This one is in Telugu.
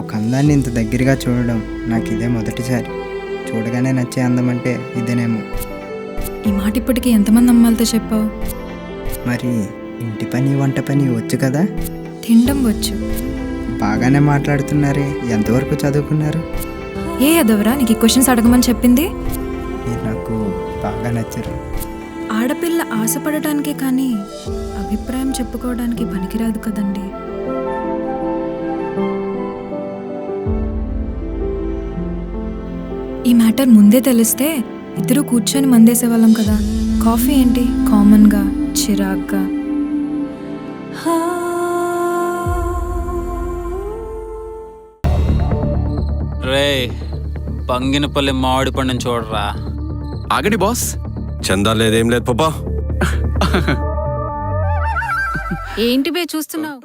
ఒక అందాన్ని ఇంత దగ్గరగా చూడడం నాకు ఇదే మొదటిసారి. చూడగానే నచ్చే అందం అంటే ఇదేనేమో. ఈ మాట ఇప్పటికీ ఎంతమంది అమ్మాయిలతో చెప్పావు? మరి ఇంటి పని వంట పని వచ్చు కదా? తినడం వచ్చు. బాగానే మాట్లాడుతున్నారే, ఎంతవరకు చదువుకున్నారు? ఏ అదవరా నీకు ఈ క్వశ్చన్స్ అడగమని చెప్పింది? మీరు నాకు బాగా నచ్చరు. ఆడపిల్ల ఆశపడటానికే కానీ అభిప్రాయం చెప్పుకోవడానికి పనికిరాదు కదండి. ఈ మ్యాటర్ ముందే తెలిస్తే ఇద్దరు కూర్చొని మందేసేవాళ్ళం కదా. కాఫీ ఏంటి కామన్గా చిరాగ్గా. రే బంగినపల్లి మామిడి పండుని చూడరా. ఆగండి బాస్, చందా లేదేం లేదు పాపా. ఏంటి బే చూస్తున్నావు?